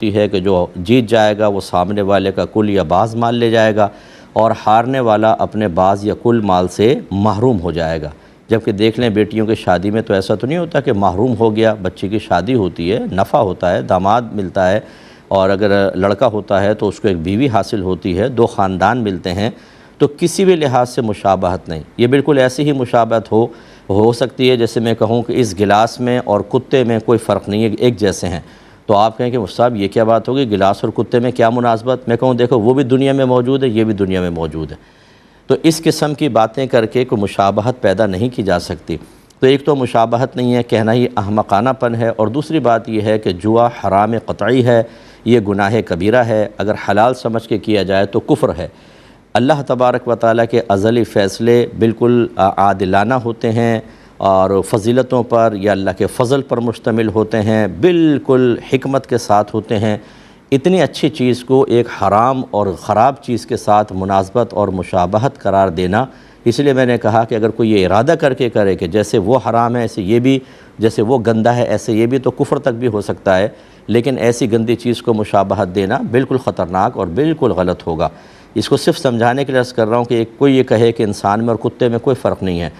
ہے کہ جو جیت جائے گا وہ سامنے والے کا کل یا بعض مال لے جائے گا اور ہارنے والا اپنے بعض یا کل مال سے محروم ہو جائے گا۔ جبکہ دیکھ لیں بیٹیوں کی شادی میں تو ایسا تو نہیں ہوتا کہ محروم ہو گیا، بچے کی شادی ہوتی ہے، نفع ہوتا ہے، داماد ملتا ہے، اور اگر لڑکا ہوتا ہے تو اس کو ایک بیوی حاصل ہوتی ہے، دو خاندان ملتے ہیں، تو کسی بھی لحاظ سے مشابہت نہیں۔ یہ بالکل ایسی ہی مشابہت ہو سکتی ہے جیسے میں کہوں کہ اس گلاس میں اور کتے میں کوئی فرق نہیں ہے، ایک جیسے ہیں۔ تو آپ کہیں کہ صاحب یہ کیا بات ہوگی، گلاس اور کتے میں کیا مناسبت؟ میں کہوں دیکھو وہ بھی دنیا میں موجود ہے، یہ بھی دنیا میں موجود ہے۔ تو اس قسم کی باتیں کر کے کوئی مشابہت پیدا نہیں کی جا سکتی۔ تو ایک تو مشابہت نہیں ہے، کہنا ہی احمقانہ پن ہے، اور دوسری بات یہ ہے کہ جوا حرام قطعی ہے، یہ گناہ کبیرہ ہے، اگر حلال سمجھ کے کیا جائے تو کفر ہے۔ اللہ تبارک و تعالیٰ کے ازلی فیصلے بالکل عادلانہ ہوتے ہیں اور فضیلتوں پر یا اللہ کے فضل پر مشتمل ہوتے ہیں، بالکل حکمت کے ساتھ ہوتے ہیں۔ اتنی اچھی چیز کو ایک حرام اور خراب چیز کے ساتھ مناسبت اور مشابہت قرار دینا، اس لیے میں نے کہا کہ اگر کوئی یہ ارادہ کر کے کرے کہ جیسے وہ حرام ہے ایسے یہ بھی، جیسے وہ گندہ ہے ایسے یہ بھی، تو کفر تک بھی ہو سکتا ہے، لیکن ایسی گندی چیز کو مشابہت دینا بالکل خطرناک اور بالکل غلط ہوگا۔ اس کو صرف سمجھانے کے لیے عرض کر رہا ہوں کہ کوئی یہ کہے کہ انسان میں اور کتے میں کوئی فرق نہیں ہے،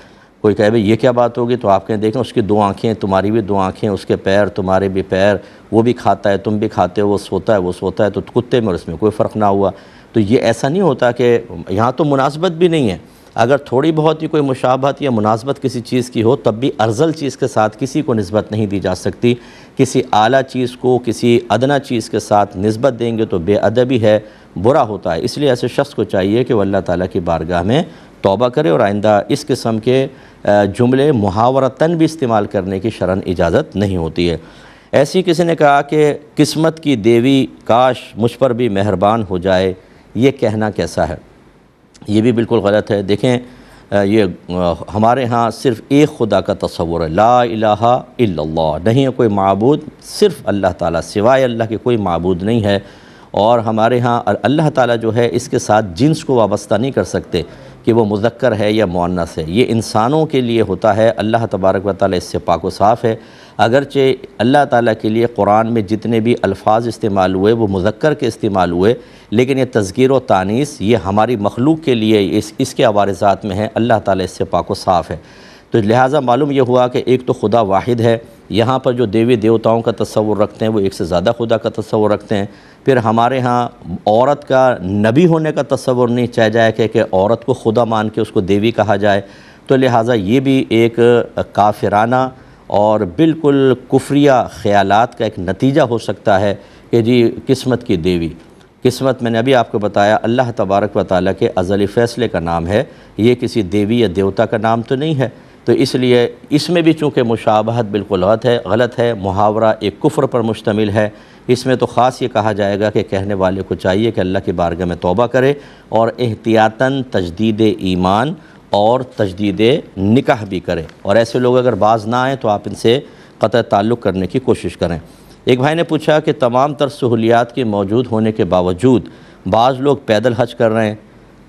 کوئی کہے بھئی یہ کیا بات ہوگی، تو آپ کہیں دیکھیں اس کی دو آنکھیں، تمہاری بھی دو آنکھیں، اس کے پیر تمہارے بھی پیر، وہ بھی کھاتا ہے تم بھی کھاتے ہو، وہ سوتا ہے وہ سوتا ہے، تو کتے میں اور اس میں کوئی فرق نہ ہوا۔ تو یہ ایسا نہیں ہوتا کہ یہاں تو مناسبت بھی نہیں ہے، اگر تھوڑی بہت ہی کوئی مشابہت یا مناسبت کسی چیز کی ہو تب بھی ارذل چیز کے ساتھ کسی کو نسبت نہیں دی جا سکتی۔ کسی اعلیٰ چیز کو کسی ادنیٰ چیز کے ساتھ نسبت دیں گے تو بے ادبی ہے، برا ہوتا ہے۔ اس لیے ایسے شخص کو چاہیے کہ وہ اللہ تعالیٰ کی بارگاہ میں توبہ کرے اور آئندہ اس قسم کے جملے محاورتاً بھی استعمال کرنے کی شرعاً اجازت نہیں ہوتی ہے۔ ایسی کسی نے کہا کہ قسمت کی دیوی کاش مجھ پر بھی مہربان ہو جائے، یہ کہنا کیسا ہے؟ یہ بھی بالکل غلط ہے۔ دیکھیں یہ ہمارے ہاں صرف ایک خدا کا تصور ہے، لا الہ الا اللہ، نہیں ہے کوئی معبود، صرف اللہ تعالیٰ، سوائے اللہ کے کوئی معبود نہیں ہے۔ اور ہمارے ہاں اللہ تعالیٰ جو ہے اس کے ساتھ جنس کو وابستہ نہیں کر سکتے کہ وہ مذکر ہے یا مؤنث ہے، یہ انسانوں کے لیے ہوتا ہے۔ اللہ تبارک و تعالیٰ اس سے پاک و صاف ہے، اگرچہ اللہ تعالیٰ کے لیے قرآن میں جتنے بھی الفاظ استعمال ہوئے وہ مذکر کے استعمال ہوئے، لیکن یہ تذکیر و تانیث یہ ہماری مخلوق کے لیے اس کے عوارضات میں ہے، اللہ تعالیٰ اس سے پاک و صاف ہے۔ تو لہٰذا معلوم یہ ہوا کہ ایک تو خدا واحد ہے، یہاں پر جو دیوی دیوتاؤں کا تصور رکھتے ہیں وہ ایک سے زیادہ خدا کا تصور رکھتے ہیں۔ پھر ہمارے ہاں عورت کا نبی ہونے کا تصور نہیں چاہے جائے کہ عورت کو خدا مان کے اس کو دیوی کہا جائے، تو لہٰذا یہ بھی ایک کافرانہ اور بالکل کفریہ خیالات کا ایک نتیجہ ہو سکتا ہے کہ جی قسمت کی دیوی۔ قسمت میں نے ابھی آپ کو بتایا اللہ تبارک و تعالیٰ کے ازلی فیصلے کا نام ہے، یہ کسی دیوی یا دیوتا کا نام تو نہیں ہے۔ تو اس لیے اس میں بھی چونکہ مشابہت بالکل غلط ہے، محاورہ ایک کفر پر مشتمل ہے، اس میں تو خاص یہ کہا جائے گا کہ کہنے والے کو چاہیے کہ اللہ کی بارگاہ میں توبہ کرے اور احتیاطاً تجدید ایمان اور تجدید نکاح بھی کرے، اور ایسے لوگ اگر باز نہ آئیں تو آپ ان سے قطع تعلق کرنے کی کوشش کریں۔ ایک بھائی نے پوچھا کہ تمام تر سہولیات کے موجود ہونے کے باوجود بعض لوگ پیدل حج کر رہے ہیں،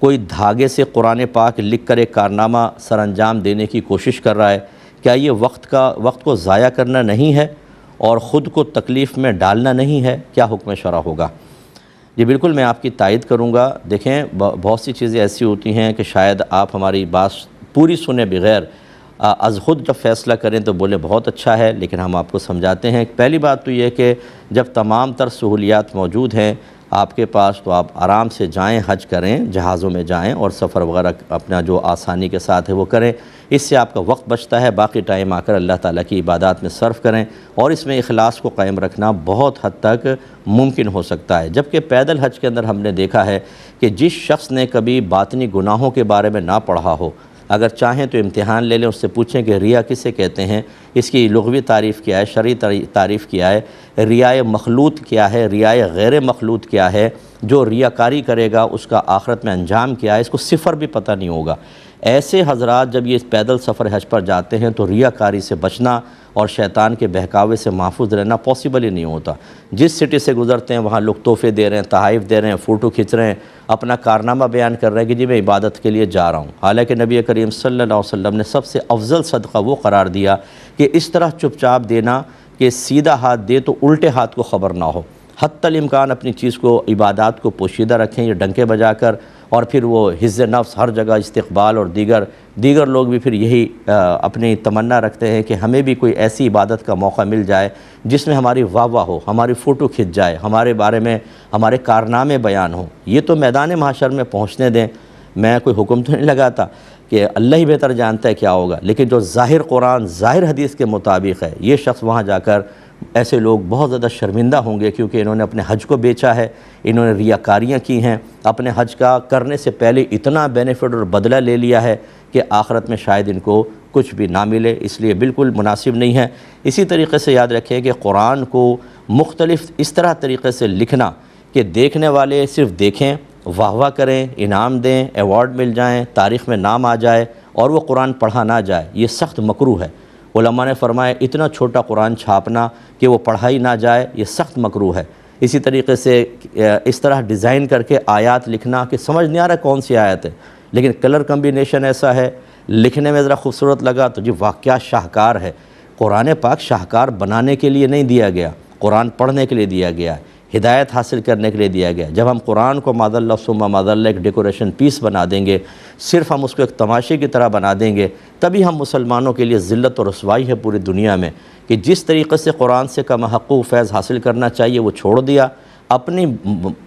کوئی دھاگے سے قرآن پاک لکھ کر ایک کارنامہ سر انجام دینے کی کوشش کر رہا ہے، کیا یہ وقت کو ضائع کرنا نہیں ہے اور خود کو تکلیف میں ڈالنا نہیں ہے؟ کیا حکم شرع ہوگا؟ جی بالکل میں آپ کی تائید کروں گا۔ دیکھیں بہت سی چیزیں ایسی ہوتی ہیں کہ شاید آپ ہماری بات پوری سنے بغیر از خود جب فیصلہ کریں تو بولے بہت اچھا ہے، لیکن ہم آپ کو سمجھاتے ہیں۔ پہلی بات تو یہ کہ جب تمام تر سہولیات موجود ہیں آپ کے پاس تو آپ آرام سے جائیں، حج کریں، جہازوں میں جائیں اور سفر وغیرہ اپنا جو آسانی کے ساتھ ہے وہ کریں، اس سے آپ کا وقت بچتا ہے، باقی ٹائم آ کر اللہ تعالیٰ کی عبادات میں صرف کریں، اور اس میں اخلاص کو قائم رکھنا بہت حد تک ممکن ہو سکتا ہے۔ جبکہ پیدل حج کے اندر ہم نے دیکھا ہے کہ جس شخص نے کبھی باطنی گناہوں کے بارے میں نہ پڑھا ہو، اگر چاہیں تو امتحان لے لیں، اس سے پوچھیں کہ ریا کسے کہتے ہیں، اس کی لغوی تعریف کیا ہے، شرعی تعریف کیا ہے، ریائے مخلوط کیا ہے، ریائے غیر مخلوط کیا ہے، جو ریاکاری کرے گا اس کا آخرت میں انجام کیا ہے، اس کو صفر بھی پتہ نہیں ہوگا۔ ایسے حضرات جب یہ پیدل سفر حج پر جاتے ہیں تو ریاکاری سے بچنا اور شیطان کے بہکاوے سے محفوظ رہنا پاسبل ہی نہیں ہوتا۔ جس سٹی سے گزرتے ہیں وہاں لوگ تحفے دے رہے ہیں، تحائف دے رہے ہیں، فوٹو کھینچ رہے ہیں، اپنا کارنامہ بیان کر رہے ہیں کہ جی میں عبادت کے لیے جا رہا ہوں، حالانکہ نبی کریم صلی اللہ علیہ وسلم نے سب سے افضل صدقہ وہ قرار دیا کہ اس طرح چپ چاپ دینا کہ سیدھا ہاتھ دے تو الٹے ہاتھ کو خبر نہ ہو، حتی الامکان اپنی چیز کو عبادات کو پوشیدہ رکھیں، یہ ڈنکے بجا کر، اور پھر وہ حظ نفس ہر جگہ استقبال، اور دیگر لوگ بھی پھر یہی اپنی تمنا رکھتے ہیں کہ ہمیں بھی کوئی ایسی عبادت کا موقع مل جائے جس میں ہماری واہ واہ ہو، ہماری فوٹو کھنچ جائے، ہمارے بارے میں ہمارے کارنامے بیان ہوں۔ یہ تو میدان محشر میں پہنچنے دیں، میں کوئی حکم تو نہیں لگاتا کہ اللہ ہی بہتر جانتا ہے کیا ہوگا، لیکن جو ظاہر قرآن ظاہر حدیث کے مطابق ہے، یہ شخص وہاں جا کر ایسے لوگ بہت زیادہ شرمندہ ہوں گے، کیونکہ انہوں نے اپنے حج کو بیچا ہے، انہوں نے ریاکاریاں کی ہیں، اپنے حج کا کرنے سے پہلے اتنا بینیفٹ اور بدلہ لے لیا ہے کہ آخرت میں شاید ان کو کچھ بھی نہ ملے، اس لیے بالکل مناسب نہیں ہے۔ اسی طریقے سے یاد رکھیں کہ قرآن کو مختلف اس طرح طریقے سے لکھنا کہ دیکھنے والے صرف دیکھیں، واہ واہ کریں، انعام دیں، ایوارڈ مل جائیں، تاریخ میں نام آ جائے، اور وہ قرآن پڑھا نہ جائے، یہ سخت مکروہ ہے۔ علماء نے فرمایا اتنا چھوٹا قرآن چھاپنا کہ وہ پڑھا ہی نہ جائے، یہ سخت مکروہ ہے۔ اسی طریقے سے اس طرح ڈیزائن کر کے آیات لکھنا کہ سمجھ نہیں آ رہا کون سی آیت ہے، لیکن کلر کمبینیشن ایسا ہے، لکھنے میں ذرا خوبصورت لگا تو جی واہ کیا شاہکار ہے۔ قرآن پاک شاہکار بنانے کے لیے نہیں دیا گیا، قرآن پڑھنے کے لیے دیا گیا ہے، ہدایت حاصل کرنے کے لیے دیا گیا۔ جب ہم قرآن کو ماذ اللہ ثم ماذ اللہ ایک ڈیکوریشن پیس بنا دیں گے، صرف ہم اس کو ایک تماشے کی طرح بنا دیں گے، تبھی ہم مسلمانوں کے لیے ذلت اور رسوائی ہے پوری دنیا میں کہ جس طریقے سے قرآن سے کم حقوق فیض حاصل کرنا چاہیے وہ چھوڑ دیا، اپنی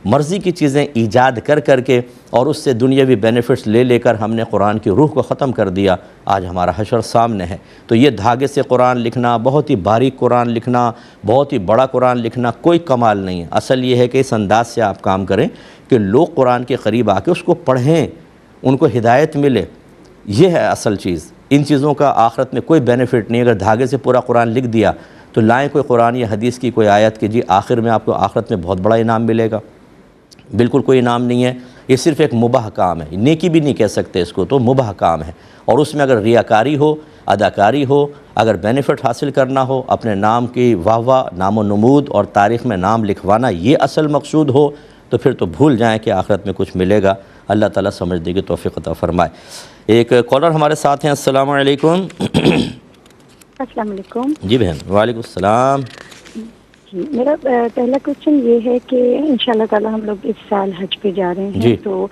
مرضی کی چیزیں ایجاد کر کے اور اس سے دنیاوی بینیفٹس لے کر ہم نے قرآن کی روح کو ختم کر دیا۔ آج ہمارا حشر سامنے ہے۔ تو یہ دھاگے سے قرآن لکھنا، بہت ہی باریک قرآن لکھنا، بہت ہی بڑا قرآن لکھنا کوئی کمال نہیں ہے۔ اصل یہ ہے کہ اس انداز سے آپ کام کریں کہ لوگ قرآن کے قریب آ کے اس کو پڑھیں، ان کو ہدایت ملے، یہ ہے اصل چیز۔ ان چیزوں کا آخرت میں کوئی بینیفٹ نہیں۔ اگر دھاگے سے پورا قرآن لکھ دیا تو لائیں کوئی قرآن یا حدیث کی کوئی آیت کہ جی آخر میں آپ کو آخرت میں بہت بڑا انعام ملے گا، بالکل کوئی انعام نہیں ہے۔ یہ صرف ایک مباح کام ہے، نیکی بھی نہیں کہہ سکتے اس کو، تو مباح کام ہے۔ اور اس میں اگر ریاکاری ہو، اداکاری ہو، اگر بینیفٹ حاصل کرنا ہو، اپنے نام کی واہ واہ، نام و نمود اور تاریخ میں نام لکھوانا یہ اصل مقصود ہو تو پھر تو بھول جائیں کہ آخرت میں کچھ ملے گا۔ اللہ تعالیٰ سمجھنے کی توفیق عطا فرمائے۔ ایک کالر ہمارے ساتھ ہیں۔ السلام علیکم۔ السلام علیکم۔ جی بہن، وعلیکم السلام۔ جی، میرا پہلا کوشچن یہ ہے کہ انشاءاللہ تعالی ہم لوگ اس سال حج پہ جا رہے ہیں، جی۔ تو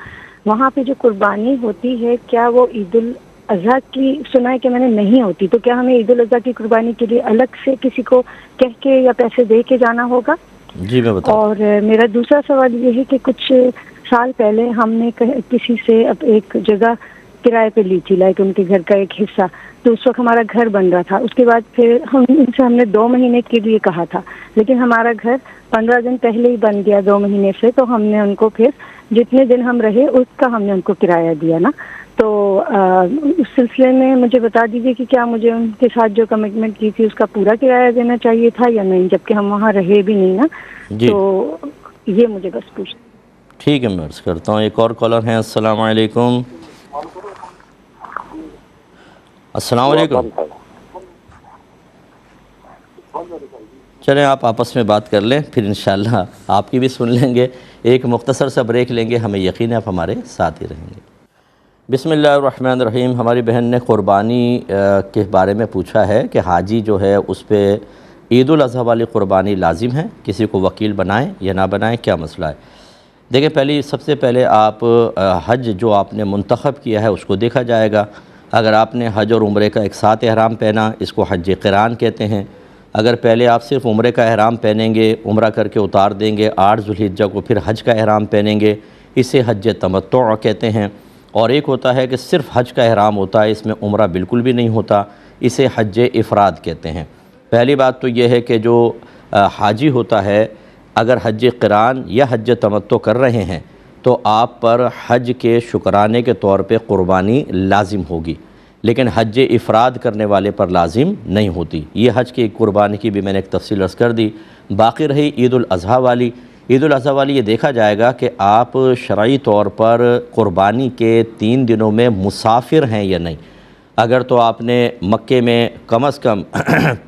وہاں پہ جو قربانی ہوتی ہے کیا وہ عید الاضحیٰ کی سنا ہے کہ میں نے نہیں ہوتی، تو کیا ہمیں عید الاضحیٰ کی قربانی کے لیے الگ سے کسی کو کہہ کے یا پیسے دے کے جانا ہوگا؟ جی میں بتاؤں۔ اور میرا دوسرا سوال یہ ہے کہ کچھ سال پہلے ہم نے کسی سے اب ایک جگہ کرائے پہ لی تھی، لائک ان کے گھر کا ایک حصہ، تو اس وقت ہمارا گھر بن رہا تھا۔ اس کے بعد پھر ہم نے 2 مہینے کے لیے کہا تھا، لیکن ہمارا گھر 15 دن پہلے ہی بن گیا 2 مہینے سے، تو ہم نے ان کو پھر جتنے دن ہم رہے اس کا ہم نے ان کو کرایہ دیا نا۔ تو اس سلسلے میں مجھے بتا دیجیے کہ کیا مجھے ان کے ساتھ جو کمٹمنٹ کی تھی اس کا پورا کرایہ دینا چاہیے تھا یا نہیں، جبکہ ہم وہاں رہے بھی نہیں نا۔ جی تو یہ مجھے بس پوچھ۔ ٹھیک ہے، میں عرض کرتا ہوں۔ ایک اور کالر ہیں۔ السلام علیکم۔ السلام علیکم۔ چلیں آپ آپس میں بات کر لیں، پھر انشاءاللہ آپ کی بھی سن لیں گے۔ ایک مختصر سا بریک لیں گے، ہمیں یقین ہے آپ ہمارے ساتھ ہی رہیں گے۔ بسم اللہ الرحمن الرحیم۔ ہماری بہن نے قربانی کے بارے میں پوچھا ہے کہ حاجی جو ہے اس پہ عید الاضحیٰ والی قربانی لازم ہے، کسی کو وکیل بنائیں یا نہ بنائیں، کیا مسئلہ ہے؟ دیکھیں، سب سے پہلے آپ حج جو آپ نے منتخب کیا ہے اس کو دیکھا جائے گا۔ اگر آپ نے حج اور عمرے کا ایک ساتھ احرام پہنا، اس کو حج قران کہتے ہیں۔ اگر پہلے آپ صرف عمرے کا احرام پہنیں گے، عمرہ کر کے اتار دیں گے، 8 ذوالحجہ کو پھر حج کا احرام پہنیں گے، اسے حج تمتع کہتے ہیں۔ اور ایک ہوتا ہے کہ صرف حج کا احرام ہوتا ہے، اس میں عمرہ بالکل بھی نہیں ہوتا، اسے حج افراد کہتے ہیں۔ پہلی بات تو یہ ہے کہ جو حاجی ہوتا ہے، اگر حج قران یا حج تمتع کر رہے ہیں تو آپ پر حج کے شکرانے کے طور پہ قربانی لازم ہوگی، لیکن حج افراد کرنے والے پر لازم نہیں ہوتی۔ یہ حج کی قربانی کی بھی میں نے ایک تفصیل عرض کر دی۔ باقی رہی عید الاضحیٰ والی، عید الاضحیٰ والی یہ دیکھا جائے گا کہ آپ شرعی طور پر قربانی کے 3 دنوں میں مسافر ہیں یا نہیں۔ اگر تو آپ نے مکے میں کم از کم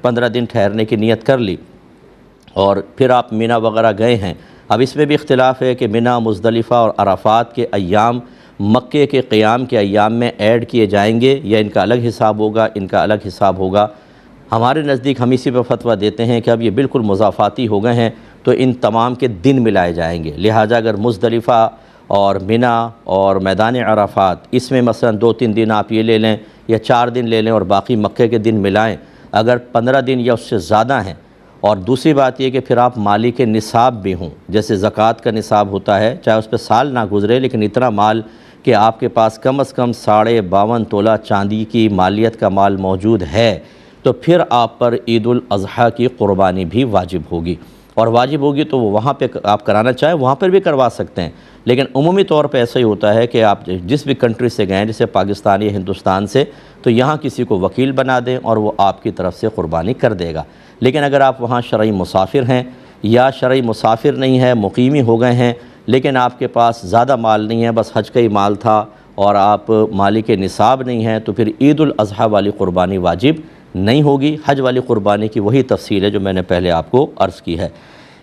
15 دن ٹھہرنے کی نیت کر لی اور پھر آپ مینا وغیرہ گئے ہیں، اب اس میں بھی اختلاف ہے کہ مینا، مزدلفہ اور عرفات کے ایام مکے کے قیام کے ایام میں ایڈ کیے جائیں گے یا ان کا الگ حساب ہوگا، ان کا الگ حساب ہوگا۔ ہمارے نزدیک ہم اسی پہ فتویٰ دیتے ہیں کہ اب یہ بالکل مضافاتی ہو گئے ہیں، تو ان تمام کے دن ملائے جائیں گے۔ لہٰذا اگر مزدلفہ اور منا اور میدان عرفات اس میں مثلا 2-3 دن آپ یہ لے لیں یا 4 دن لے لیں اور باقی مکے کے دن ملائیں، اگر 15 دن یا اس سے زیادہ ہیں، اور دوسری بات یہ کہ پھر آپ مالی کے نصاب بھی ہوں، جیسے زکوٰۃ کا نصاب ہوتا ہے، چاہے اس پہ سال نہ گزرے لیکن اتنا مال کہ آپ کے پاس کم از کم 52.5 تولہ چاندی کی مالیت کا مال موجود ہے، تو پھر آپ پر عید الاضحیٰ کی قربانی بھی واجب ہوگی، اور واجب ہوگی تو وہ وہاں پہ آپ کرانا چاہیں وہاں پر بھی کروا سکتے ہیں، لیکن عمومی طور پہ ایسا ہی ہوتا ہے کہ آپ جس بھی کنٹری سے گئے جیسے پاکستان یا ہندوستان سے، تو یہاں کسی کو وکیل بنا دیں اور وہ آپ کی طرف سے قربانی کر دے گا۔ لیکن اگر آپ وہاں شرعی مسافر ہیں یا شرعی مسافر نہیں ہے، مقیمی ہو گئے ہیں، لیکن آپ کے پاس زیادہ مال نہیں ہے، بس حج کا ہی مال تھا اور آپ مالک نصاب نہیں ہیں، تو پھر عید الاضحیٰ والی قربانی واجب نہیں ہوگی۔ حج والی قربانی کی وہی تفصیل ہے جو میں نے پہلے آپ کو عرض کی ہے۔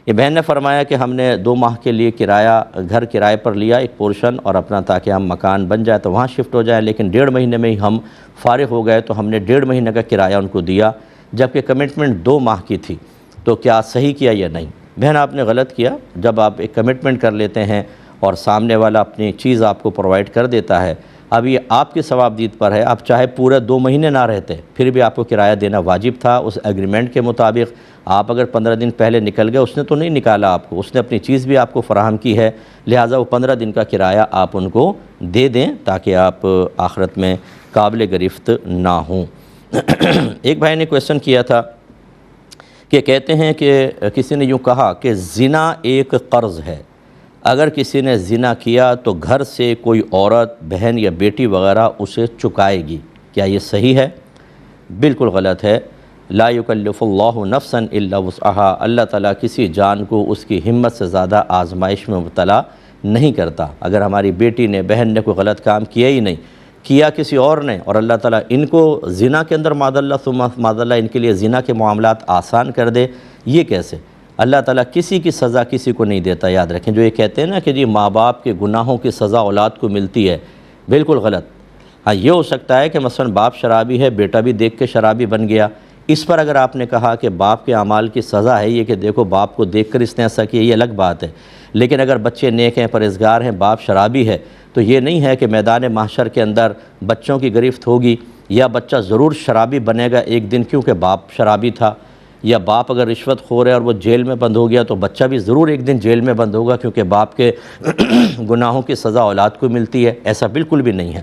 یہ بہن نے فرمایا کہ ہم نے 2 ماہ کے لیے گھر کرائے پر لیا ایک پورشن، اور اپنا تاکہ ہم مکان بن جائے تو وہاں شفٹ ہو جائیں، لیکن 1.5 مہینے میں ہی ہم فارغ ہو گئے، تو ہم نے 1.5 مہینے کا کرایہ ان کو دیا، جبکہ کمٹمنٹ 2 ماہ کی تھی، تو کیا صحیح کیا یا نہیں؟ بہن آپ نے غلط کیا۔ جب آپ ایک کمٹمنٹ کر لیتے ہیں اور سامنے والا اپنی چیز آپ کو پرووائڈ کر دیتا ہے، اب یہ آپ کی ثوابدید پر ہے، آپ چاہے پورے 2 مہینے نہ رہتے پھر بھی آپ کو کرایہ دینا واجب تھا اس ایگریمنٹ کے مطابق۔ آپ اگر 15 دن پہلے نکل گئے، اس نے تو نہیں نکالا آپ کو، اس نے اپنی چیز بھی آپ کو فراہم کی ہے، لہٰذا وہ 15 دن کا کرایہ آپ ان کو دے دیں تاکہ آپ آخرت میں قابل گرفت نہ ہوں۔ ایک بھائی نے کویسچن کیا تھا کہ کہتے ہیں کہ کسی نے یوں کہا کہ زنا ایک قرض ہے، اگر کسی نے زنا کیا تو گھر سے کوئی عورت، بہن یا بیٹی وغیرہ اسے چکائے گی، کیا یہ صحیح ہے؟ بالکل غلط ہے۔ لا یکلف اللہ نفسا الا وسعها، اللہ تعالیٰ کسی جان کو اس کی ہمت سے زیادہ آزمائش میں مبتلا نہیں کرتا۔ اگر ہماری بیٹی نے، بہن نے کوئی غلط کام کیا ہی نہیں، کیا کسی اور نے، اور اللہ تعالیٰ ان کو زنا کے اندر معاذ اللہ ثم معاذ اللہ ان کے لیے زنا کے معاملات آسان کر دے، یہ کیسے؟ اللہ تعالیٰ کسی کی سزا کسی کو نہیں دیتا، یاد رکھیں۔ جو یہ کہتے ہیں نا کہ جی ماں باپ کے گناہوں کی سزا اولاد کو ملتی ہے، بالکل غلط۔ ہاں یہ ہو سکتا ہے کہ مثلا باپ شرابی ہے، بیٹا بھی دیکھ کے شرابی بن گیا، اس پر اگر آپ نے کہا کہ باپ کے اعمال کی سزا ہے یہ کہ دیکھو باپ کو دیکھ کر اس نے ایسا کیا، یہ الگ بات ہے، لیکن اگر بچے نیک ہیں، پرہیزگار ہیں، باپ شرابی ہے، تو یہ نہیں ہے کہ میدان محشر کے اندر بچوں کی گرفت ہوگی یا بچہ ضرور شرابی بنے گا ایک دن کیونکہ باپ شرابی تھا، یا باپ اگر رشوت خور ہے اور وہ جیل میں بند ہو گیا تو بچہ بھی ضرور ایک دن جیل میں بند ہوگا کیونکہ باپ کے گناہوں کی سزا اولاد کو ملتی ہے، ایسا بالکل بھی نہیں ہے۔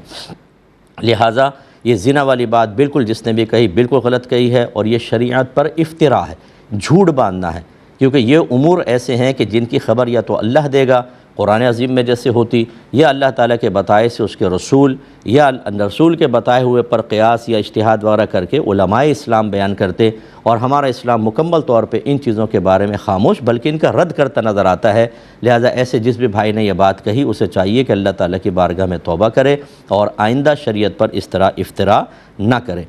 لہٰذا یہ زنا والی بات بالکل جس نے بھی کہی بالکل غلط کہی ہے، اور یہ شریعت پر افتراء ہے، جھوٹ باندھنا ہے، کیونکہ یہ امور ایسے ہیں کہ جن کی خبر یا تو اللہ دے گا قرآن عظیم میں جیسے ہوتی، یا اللہ تعالیٰ کے بتائے سے اس کے رسول، یا رسول کے بتائے ہوئے پر قیاس یا اجتہاد وغیرہ کر کے علماء اسلام بیان کرتے، اور ہمارا اسلام مکمل طور پہ ان چیزوں کے بارے میں خاموش بلکہ ان کا رد کرتا نظر آتا ہے۔ لہٰذا ایسے جس بھی بھائی نے یہ بات کہی اسے چاہیے کہ اللہ تعالیٰ کی بارگاہ میں توبہ کرے اور آئندہ شریعت پر اس طرح افتراء نہ کرے۔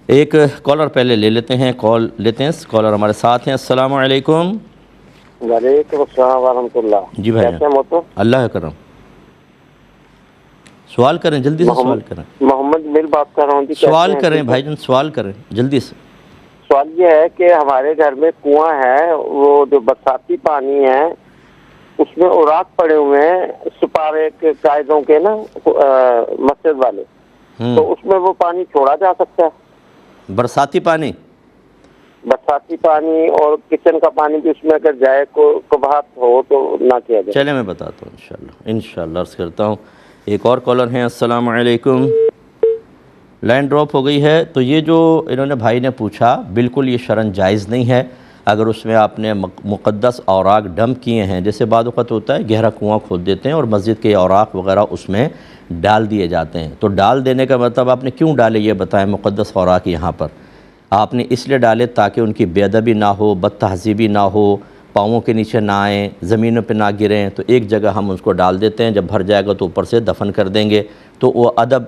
ایک کالر پہلے لے لیتے ہیں، کالر ہمارے ساتھ ہیں۔ السلام علیکم۔ وعلیکم السلام ورحمۃ اللہ۔ جی بھائی کیسے ہیں موتو؟ اللہ کا کرم، سوال کریں جلدی سے، سوال کریں، محمد مل بات کر رہا ہوں جی۔ سوال کریں بھائی جان، سوال کریں جلدی سے۔ سوال یہ ہے کہ ہمارے گھر میں کنواں ہے، وہ جو برساتی پانی ہے اس میں اوراق پڑے ہوئے ہیں سپارے کے قاعدوں کے نا، مسجد والے، تو اس میں وہ پانی چھوڑا جا سکتا ہے؟ برساتی پانی، برساتی پانی اور کچن کا پانی بھی اس میں اگر جائے کو کبھات ہو تو نہ کیا جائے؟ چلے میں بتاتا ہوں انشاءاللہ عرض کرتا ہوں۔ ایک اور کالر ہیں۔ السلام علیکم۔ لائن ڈراپ ہو گئی ہے، تو یہ جو انہوں نے بھائی نے پوچھا بالکل یہ شرعاً جائز نہیں ہے۔ اگر اس میں آپ نے مقدس اوراق ڈمپ کیے ہیں، جیسے بعض اوقات ہوتا ہے گہرا کنواں کھود دیتے ہیں اور مسجد کے اوراق وغیرہ اس میں ڈال دیے جاتے ہیں، تو ڈال دینے کا مطلب آپ نے کیوں ڈالے یہ بتائیں؟ مقدس اوراق یہاں پر آپ نے اس لیے ڈالے تاکہ ان کی بے ادبی نہ ہو، بد تہذیبی نہ ہو، پاؤں کے نیچے نہ آئیں، زمینوں پہ نہ گریں، تو ایک جگہ ہم اس کو ڈال دیتے ہیں، جب بھر جائے گا تو اوپر سے دفن کر دیں گے، تو وہ ادب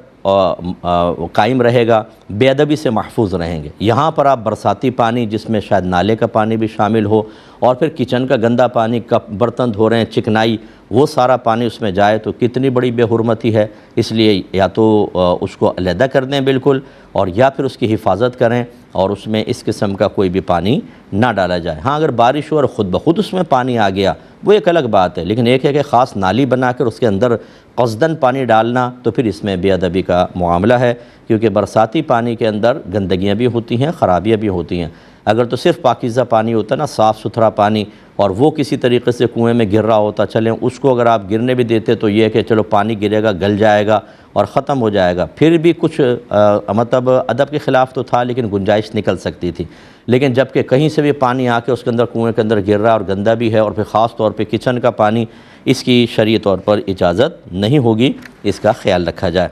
قائم رہے گا، بے ادبی سے محفوظ رہیں گے۔ یہاں پر آپ برساتی پانی جس میں شاید نالے کا پانی بھی شامل ہو اور پھر کچن کا گندا پانی، کپ برتن دھو رہے ہیں، چکنائی، وہ سارا پانی اس میں جائے تو کتنی بڑی بے حرمتی ہے۔ اس لیے یا تو اس کو علیحدہ کر دیں بالکل، اور یا پھر اس کی حفاظت کریں اور اس میں اس قسم کا کوئی بھی پانی نہ ڈالا جائے۔ ہاں اگر بارش ہو اور خود بخود اس میں پانی آ گیا وہ ایک الگ بات ہے، لیکن ایک ہے کہ خاص نالی بنا کر اس کے اندر قصداً پانی ڈالنا، تو پھر اس میں بے ادبی کا معاملہ ہے، کیونکہ برساتی پانی کے اندر گندگیاں بھی ہوتی ہیں، خرابیاں بھی ہوتی ہیں۔ اگر تو صرف پاکیزہ پانی ہوتا نا، صاف ستھرا پانی، اور وہ کسی طریقے سے کنویں میں گر رہا ہوتا، چلیں اس کو اگر آپ گرنے بھی دیتے تو یہ کہ چلو پانی گرے گا، گل جائے گا اور ختم ہو جائے گا، پھر بھی کچھ مطلب ادب کے خلاف تو تھا، لیکن گنجائش نکل سکتی تھی۔ لیکن جب کہ کہیں سے بھی پانی آ کے اس کے اندر کنویں کے اندر گر رہا ہے اور گندا بھی ہے، اور پھر خاص طور پہ کچن کا پانی، اس کی شرعی طور پر اجازت نہیں ہوگی، اس کا خیال رکھا جائے۔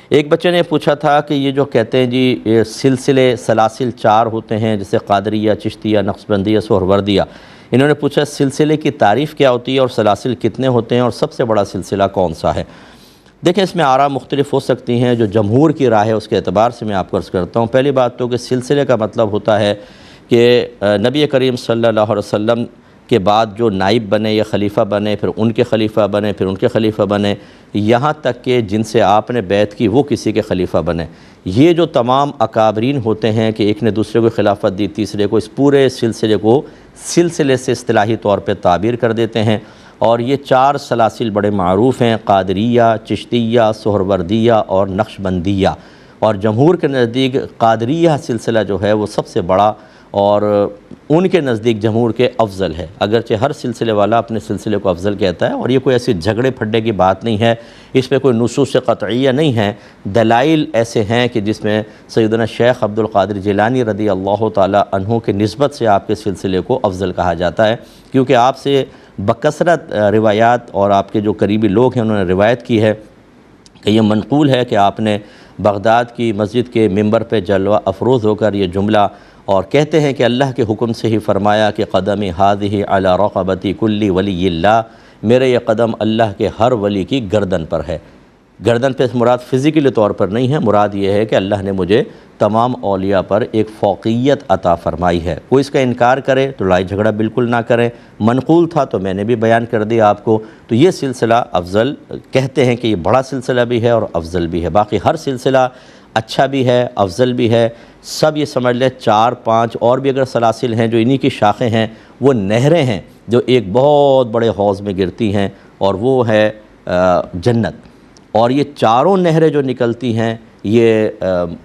ایک بچے نے پوچھا تھا کہ یہ جو کہتے ہیں جی یہ سلسلے سلاسل 4 ہوتے ہیں، جیسے قادریہ، چشتیہ، نقشبندیہ، سہروردیہ، انہوں نے پوچھا سلسلے کی تعریف کیا ہوتی ہے اور سلاسل کتنے ہوتے ہیں اور سب سے بڑا سلسلہ کون سا ہے؟ دیکھیں اس میں آراء مختلف ہو سکتی ہیں، جو جمہور کی رائے ہے اس کے اعتبار سے میں آپ کو عرض کرتا ہوں۔ پہلی بات تو کہ سلسلے کا مطلب ہوتا ہے کہ نبی کریم صلی اللہ علیہ وسلم کے بعد جو نائب بنے یا خلیفہ بنے، پھر ان کے خلیفہ بنے، پھر ان کے خلیفہ بنے، یہاں تک کہ جن سے آپ نے بیعت کی وہ کسی کے خلیفہ بنے۔ یہ جو تمام اکابرین ہوتے ہیں کہ ایک نے دوسرے کو خلافت دی، تیسرے کو، اس پورے سلسلے کو سلسلے سے اصطلاحی طور پہ تعبیر کر دیتے ہیں۔ اور یہ 4 سلاسل بڑے معروف ہیں، قادریہ، چشتیہ، سہروردیہ اور نقشبندیہ، اور جمہور کے نزدیک قادریہ سلسلہ جو ہے وہ سب سے بڑا اور ان کے نزدیک جمہور کے افضل ہے، اگرچہ ہر سلسلے والا اپنے سلسلے کو افضل کہتا ہے، اور یہ کوئی ایسی جھگڑے پھڈے کی بات نہیں ہے، اس پہ کوئی نصوص قطعیہ نہیں ہے، دلائل ایسے ہیں کہ جس میں سیدنا شیخ عبد القادر جیلانی رضی اللہ تعالی عنہ کے نسبت سے آپ کے سلسلے کو افضل کہا جاتا ہے، کیونکہ آپ سے بکثرت روایات اور آپ کے جو قریبی لوگ ہیں انہوں نے روایت کی ہے کہ یہ منقول ہے کہ آپ نے بغداد کی مسجد کے ممبر پہ جلوہ افروز ہو کر یہ جملہ، اور کہتے ہیں کہ اللہ کے حکم سے ہی فرمایا کہ قدمی ہذہ علی رقبتی کل ولی اللہ، میرے یہ قدم اللہ کے ہر ولی کی گردن پر ہے۔ گردن پہ مراد فزیکلی طور پر نہیں ہے، مراد یہ ہے کہ اللہ نے مجھے تمام اولیاء پر ایک فوقیت عطا فرمائی ہے۔ کوئی اس کا انکار کرے تو لڑائی جھگڑا بالکل نہ کریں، منقول تھا تو میں نے بھی بیان کر دیا آپ کو۔ تو یہ سلسلہ افضل کہتے ہیں کہ یہ بڑا سلسلہ بھی ہے اور افضل بھی ہے، باقی ہر سلسلہ اچھا بھی ہے، افضل بھی ہے، سب یہ سمجھ لیں 4 5 اور بھی اگر سلاسل ہیں جو انہی کی شاخیں ہیں، وہ نہریں ہیں جو ایک بہت بڑے حوض میں گرتی ہیں، اور وہ ہے جنت۔ اور یہ چاروں نہریں جو نکلتی ہیں یہ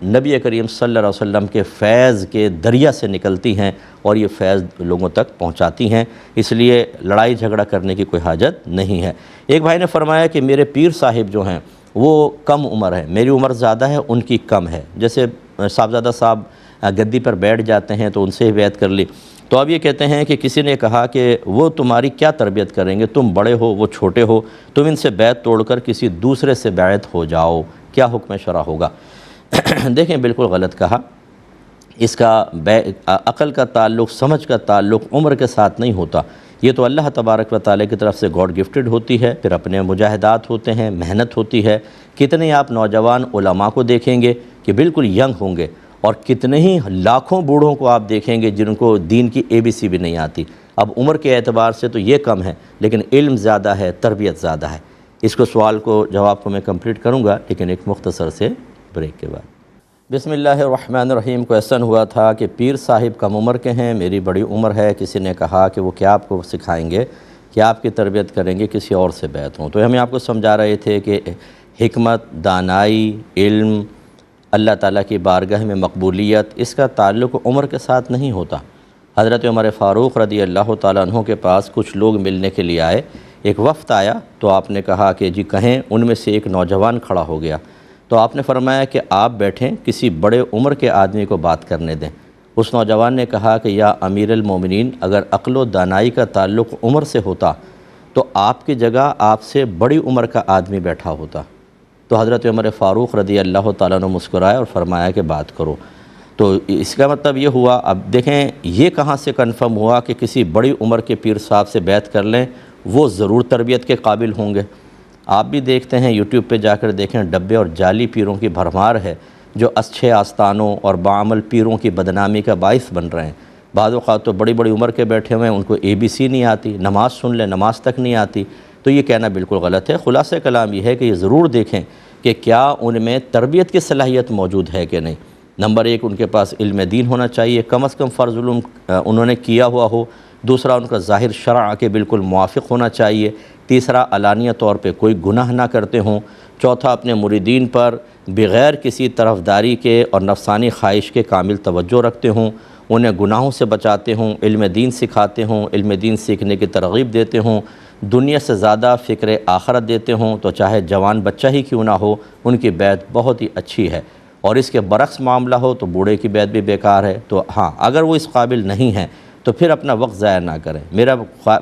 نبی کریم صلی اللہ علیہ وسلم کے فیض کے دریا سے نکلتی ہیں، اور یہ فیض لوگوں تک پہنچاتی ہیں، اس لیے لڑائی جھگڑا کرنے کی کوئی حاجت نہیں ہے۔ ایک بھائی نے فرمایا کہ میرے پیر صاحب جو ہیں وہ کم عمر ہیں، میری عمر زیادہ ہے، ان کی کم ہے، جیسے صاحبزادہ صاحب گدی پر بیٹھ جاتے ہیں تو ان سے ہی بیعت کر لی، تو اب یہ کہتے ہیں کہ کسی نے کہا کہ وہ تمہاری کیا تربیت کریں گے، تم بڑے ہو وہ چھوٹے ہو، تم ان سے بیعت توڑ کر کسی دوسرے سے بیعت ہو جاؤ، کیا حکم شرع ہوگا؟ دیکھیں بالکل غلط کہا، اس کا عقل کا تعلق، سمجھ کا تعلق عمر کے ساتھ نہیں ہوتا، یہ تو اللہ تبارک و تعالیٰ کی طرف سے گاڈ گفٹڈ ہوتی ہے، پھر اپنے مجاہدات ہوتے ہیں، محنت ہوتی ہے۔ کتنے آپ نوجوان علماء کو دیکھیں گے کہ بالکل ینگ ہوں گے، اور کتنے ہی لاکھوں بوڑھوں کو آپ دیکھیں گے جن کو دین کی ABC بھی نہیں آتی۔ اب عمر کے اعتبار سے تو یہ کم ہے، لیکن علم زیادہ ہے، تربیت زیادہ ہے۔ اس کو سوال کو جواب کو میں کمپلیٹ کروں گا، لیکن ایک مختصر سے بریک کے بعد۔ بسم اللہ الرحمن الرحیم۔ کویسچن ہوا تھا کہ پیر صاحب کم عمر کے ہیں، میری بڑی عمر ہے، کسی نے کہا کہ وہ کیا آپ کو سکھائیں گے کہ آپ کی تربیت کریں گے، کسی اور سے بیعت ہوں؟ تو ہم آپ کو سمجھا رہے تھے کہ حکمت، دانائی، علم، اللہ تعالیٰ کی بارگاہ میں مقبولیت، اس کا تعلق عمر کے ساتھ نہیں ہوتا۔ حضرت عمر فاروق رضی اللہ تعالیٰ عنہ کے پاس کچھ لوگ ملنے کے لیے آئے، ایک وفد آیا تو آپ نے کہا کہ جی کہیں، ان میں سے ایک نوجوان کھڑا ہو گیا، تو آپ نے فرمایا کہ آپ بیٹھیں، کسی بڑے عمر کے آدمی کو بات کرنے دیں۔ اس نوجوان نے کہا کہ یا امیر المومنین، اگر عقل و دانائی کا تعلق عمر سے ہوتا تو آپ کی جگہ آپ سے بڑی عمر کا آدمی بیٹھا ہوتا۔ تو حضرت عمر فاروق رضی اللہ تعالیٰ عنہ مسکرائے اور فرمایا کہ بات کرو۔ تو اس کا مطلب یہ ہوا، اب دیکھیں یہ کہاں سے کنفرم ہوا کہ کسی بڑی عمر کے پیر صاحب سے بیعت کر لیں، وہ ضرور تربیت کے قابل ہوں گے۔ آپ بھی دیکھتے ہیں یوٹیوب پہ جا کر دیکھیں، ڈبے اور جعلی پیروں کی بھرمار ہے جو اچھے آستانوں اور باعمل پیروں کی بدنامی کا باعث بن رہے ہیں۔ بعض اوقات تو بڑی بڑی عمر کے بیٹھے ہوئے ہیں، ان کو ABC نہیں آتی، نماز سن لیں نماز تک نہیں آتی، تو یہ کہنا بالکل غلط ہے۔ خلاصہ کلام یہ ہے کہ یہ ضرور دیکھیں کہ کیا ان میں تربیت کی صلاحیت موجود ہے کہ نہیں۔ نمبر 1 ان کے پاس علم دین ہونا چاہیے، کم از کم فرض علوم انہوں نے کیا ہوا ہو۔ دوسرا ان کا ظاہر شرع کے بالکل موافق ہونا چاہیے۔ تیسرا علانیہ طور پہ کوئی گناہ نہ کرتے ہوں۔ چوتھا اپنے مریدین پر بغیر کسی طرفداری کے اور نفسانی خواہش کے کامل توجہ رکھتے ہوں، انہیں گناہوں سے بچاتے ہوں، علم دین سکھاتے ہوں، علم دین سیکھنے کی ترغیب دیتے ہوں، دنیا سے زیادہ فکر آخرت دیتے ہوں، تو چاہے جوان بچہ ہی کیوں نہ ہو ان کی بیعت بہت ہی اچھی ہے۔ اور اس کے برعکس معاملہ ہو تو بوڑھے کی بیعت بھی بیکار ہے۔ تو ہاں اگر وہ اس قابل نہیں ہیں تو پھر اپنا وقت ضائع نہ کریں۔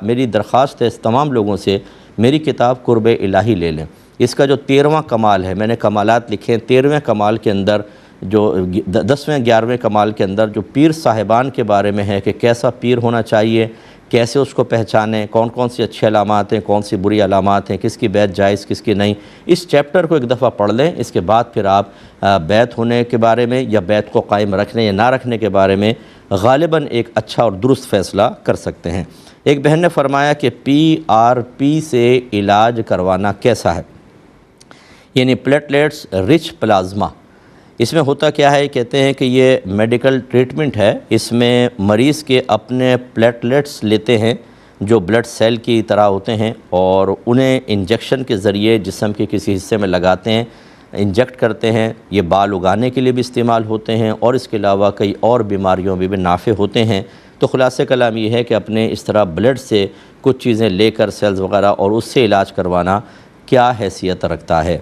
میری درخواست ہے اس تمام لوگوں سے، میری کتاب قرب الہی لے لیں۔ اس کا جو 13واں کمال ہے، میں نے کمالات لکھے ہیں، 13ویں کمال کے اندر جو 10ویں 11ویں کمال کے اندر جو پیر صاحبان کے بارے میں ہے کہ کیسا پیر ہونا چاہیے، کیسے اس کو پہچانیں، کون کون سی اچھی علامات ہیں، کون سی بری علامات ہیں، کس کی بیعت جائز کس کی نہیں، اس چیپٹر کو ایک دفعہ پڑھ لیں۔ اس کے بعد پھر آپ بیعت ہونے کے بارے میں یا بیعت کو قائم رکھنے یا نہ رکھنے کے بارے میں غالباً ایک اچھا اور درست فیصلہ کر سکتے ہیں۔ ایک بہن نے فرمایا کہ PRP سے علاج کروانا کیسا ہے، یعنی پلیٹلیٹس رچ پلازما۔ اس میں ہوتا کیا ہے، کہتے ہیں کہ یہ میڈیکل ٹریٹمنٹ ہے، اس میں مریض کے اپنے پلیٹلیٹس لیتے ہیں جو بلڈ سیل کی طرح ہوتے ہیں، اور انہیں انجیکشن کے ذریعے جسم کے کسی حصے میں لگاتے ہیں، انجیکٹ کرتے ہیں۔ یہ بال اگانے کے لیے بھی استعمال ہوتے ہیں اور اس کے علاوہ کئی اور بیماریوں میں بھی نافع ہوتے ہیں۔ تو خلاصہ کلام یہ ہے کہ اپنے اس طرح بلڈ سے کچھ چیزیں لے کر سیلز وغیرہ اور اس سے علاج کروانا کیا حیثیت رکھتا ہے۔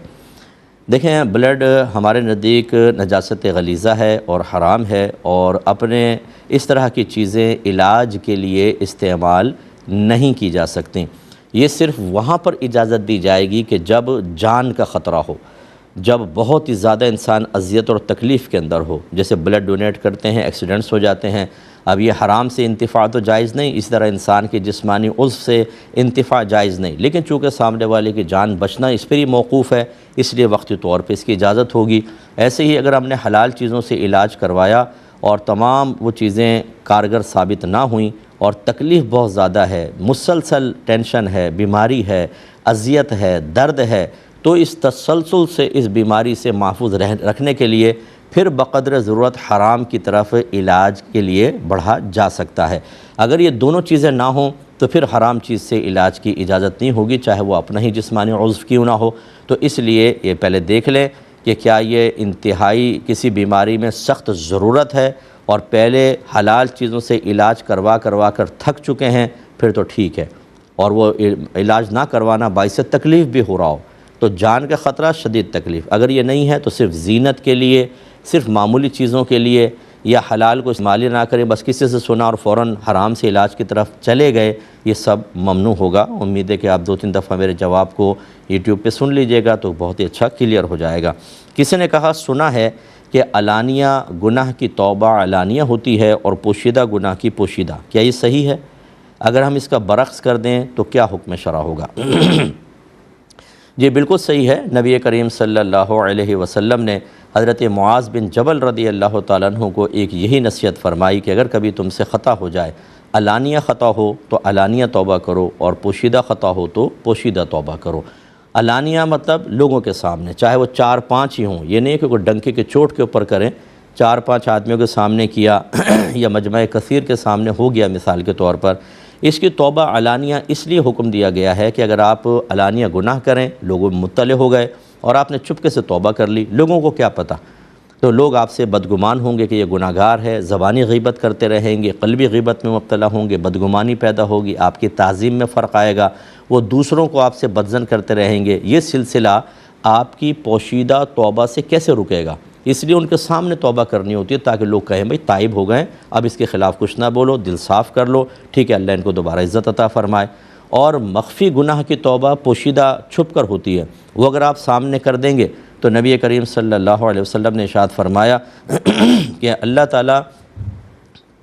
دیکھیں بلڈ ہمارے نزدیک نجاست غلیظہ ہے اور حرام ہے، اور اپنے اس طرح کی چیزیں علاج کے لیے استعمال نہیں کی جا سکتی۔ یہ صرف وہاں پر اجازت دی جائے گی کہ جب جان کا خطرہ ہو، جب بہت ہی زیادہ انسان اذیت اور تکلیف کے اندر ہو، جیسے بلڈ ڈونیٹ کرتے ہیں ایکسیڈنٹس ہو جاتے ہیں۔ اب یہ حرام سے انتفاع تو جائز نہیں، اس طرح انسان کے جسمانی عضو سے انتفاع جائز نہیں، لیکن چونکہ سامنے والے کی جان بچنا اس پر ہی موقوف ہے، اس لیے وقتی طور پہ اس کی اجازت ہوگی۔ ایسے ہی اگر ہم نے حلال چیزوں سے علاج کروایا اور تمام وہ چیزیں کارگر ثابت نہ ہوئیں اور تکلیف بہت زیادہ ہے، مسلسل ٹینشن ہے، بیماری ہے، اذیت ہے، درد ہے، تو اس تسلسل سے اس بیماری سے محفوظ رکھنے کے لیے پھر بقدر ضرورت حرام کی طرف علاج کے لیے بڑھا جا سکتا ہے۔ اگر یہ دونوں چیزیں نہ ہوں تو پھر حرام چیز سے علاج کی اجازت نہیں ہوگی، چاہے وہ اپنا ہی جسمانی عضو کیوں نہ ہو۔ تو اس لیے یہ پہلے دیکھ لیں کہ کیا یہ انتہائی کسی بیماری میں سخت ضرورت ہے اور پہلے حلال چیزوں سے علاج کروا کر تھک چکے ہیں، پھر تو ٹھیک ہے، اور وہ علاج نہ کروانا باعث تکلیف بھی ہو رہا ہو تو جان کا خطرہ، شدید تکلیف۔ اگر یہ نہیں ہے تو صرف زینت کے لیے، صرف معمولی چیزوں کے لیے، یا حلال کو استعمال نہ کریں، بس کسی سے سنا اور فوراً حرام سے علاج کی طرف چلے گئے، یہ سب ممنوع ہوگا۔ امید ہے کہ آپ 2-3 دفعہ میرے جواب کو یوٹیوب پہ سن لیجئے گا تو بہت ہی اچھا کلیئر ہو جائے گا۔ کسی نے کہا سنا ہے کہ علانیہ گناہ کی توبہ علانیہ ہوتی ہے اور پوشیدہ گناہ کی پوشیدہ، کیا یہ صحیح ہے؟ اگر ہم اس کا برعکس کر دیں تو کیا حکم شرع ہوگا؟ جی بالکل صحیح ہے۔ نبی کریم صلی اللہ علیہ وسلم نے حضرت معاذ بن جبل رضی اللہ تعالیٰ عنہ کو ایک یہی نصیحت فرمائی کہ اگر کبھی تم سے خطا ہو جائے، علانیہ خطا ہو تو علانیہ توبہ کرو، اور پوشیدہ خطا ہو تو پوشیدہ توبہ کرو۔ علانیہ مطلب لوگوں کے سامنے، چاہے وہ 4-5 ہی ہوں، یہ نہیں کہ کوئی ڈنکے کے چوٹ کے اوپر کریں، 4-5 آدمیوں کے سامنے کیا یا مجمع کثیر کے سامنے ہو گیا مثال کے طور پر۔ اس کی توبہ علانیہ اس لیے حکم دیا گیا ہے کہ اگر آپ علانیہ گناہ کریں، لوگوں مطلع ہو گئے اور آپ نے چپکے سے توبہ کر لی، لوگوں کو کیا پتہ، تو لوگ آپ سے بدگمان ہوں گے کہ یہ گناہ گار ہے، زبانی غیبت کرتے رہیں گے، قلبی غیبت میں مبتلا ہوں گے، بدگمانی پیدا ہوگی، آپ کی تعظیم میں فرق آئے گا، وہ دوسروں کو آپ سے بدظن کرتے رہیں گے۔ یہ سلسلہ آپ کی پوشیدہ توبہ سے کیسے رکے گا؟ اس لیے ان کے سامنے توبہ کرنی ہوتی ہے تاکہ لوگ کہیں بھائی تائب ہو گئے، اب اس کے خلاف کچھ نہ بولو، دل صاف کر لو، ٹھیک ہے، اللہ ان کو دوبارہ عزت عطا فرمائے۔ اور مخفی گناہ کی توبہ پوشیدہ چھپ کر ہوتی ہے، وہ اگر آپ سامنے کر دیں گے تو نبی کریم صلی اللہ علیہ وسلم نے ارشاد فرمایا کہ اللہ تعالیٰ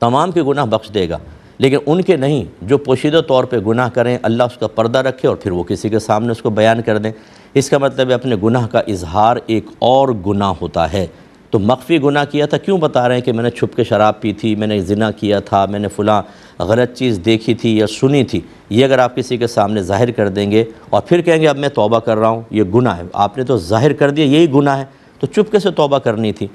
تمام کے گناہ بخش دے گا، لیکن ان کے نہیں جو پوشیدہ طور پہ گناہ کریں، اللہ اس کا پردہ رکھے اور پھر وہ کسی کے سامنے اس کو بیان کر دیں۔ اس کا مطلب ہے اپنے گناہ کا اظہار ایک اور گناہ ہوتا ہے، تو مخفی گناہ کیا تھا کیوں بتا رہے ہیں کہ میں نے چھپ کے شراب پی تھی، میں نے زنا کیا تھا، میں نے فلاں غلط چیز دیکھی تھی یا سنی تھی؟ یہ اگر آپ کسی کے سامنے ظاہر کر دیں گے اور پھر کہیں گے اب میں توبہ کر رہا ہوں، یہ گناہ ہے، آپ نے تو ظاہر کر دیا یہی گناہ ہے، تو چپکے سے توبہ کرنی تھی۔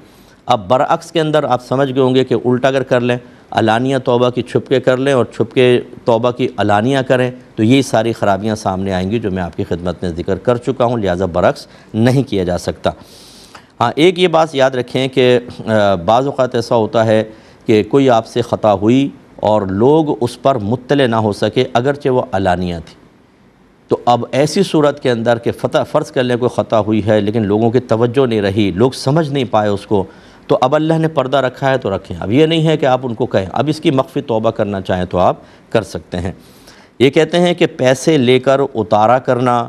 اب برعکس کے اندر آپ سمجھ گئے ہوں گے کہ الٹا اگر کر لیں، علانیہ توبہ کی چھپ کے کر لیں اور چھپ کے توبہ کی علانیہ کریں، تو یہی ساری خرابیاں سامنے آئیں گی جو میں آپ کی خدمت میں ذکر کر چکا ہوں، لہٰذا برعکس نہیں کیا جا سکتا۔ ہاں ایک یہ بات یاد رکھیں کہ بعض اوقات ایسا ہوتا ہے کہ کوئی آپ سے خطا ہوئی اور لوگ اس پر مطلع نہ ہو سکے اگرچہ وہ علانیہ تھی، تو اب ایسی صورت کے اندر کہ فرض کر لیں کوئی خطا ہوئی ہے لیکن لوگوں کی توجہ نہیں رہی، لوگ سمجھ نہیں پائے اس کو، تو اب اللہ نے پردہ رکھا ہے تو رکھیں۔ اب یہ نہیں ہے کہ آپ ان کو کہیں، اب اس کی مخفی توبہ کرنا چاہیں تو آپ کر سکتے ہیں۔ یہ کہتے ہیں کہ پیسے لے کر اتارا کرنا،